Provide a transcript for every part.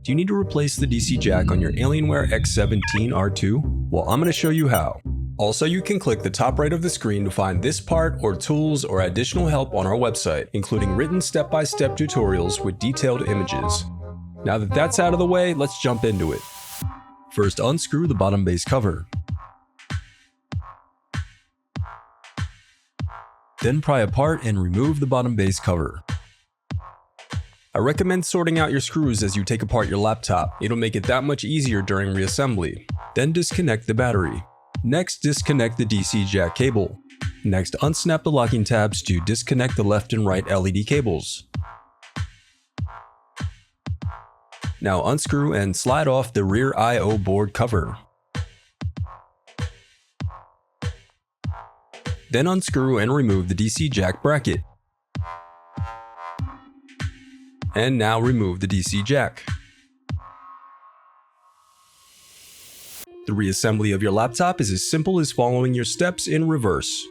Do you need to replace the DC jack on your Alienware x17 R2? Well, I'm going to show you how. Also, you can click the top right of the screen to find this part or tools or additional help on our website, including written step-by-step tutorials with detailed images. Now that that's out of the way, let's jump into it. First, unscrew the bottom base cover. Then pry apart and remove the bottom base cover. I recommend sorting out your screws as you take apart your laptop. It'll make it that much easier during reassembly. Then disconnect the battery. Next, disconnect the DC jack cable. Next, unsnap the locking tabs to disconnect the left and right LED cables. Now unscrew and slide off the rear I/O board cover. Then unscrew and remove the DC jack bracket. And now remove the DC jack. The reassembly of your laptop is as simple as following your steps in reverse.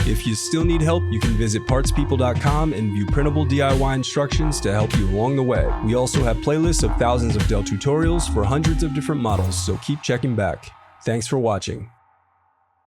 If you still need help, you can visit partspeople.com and view printable DIY instructions to help you along the way. We also have playlists of thousands of Dell tutorials for hundreds of different models, so keep checking back. Thanks for watching.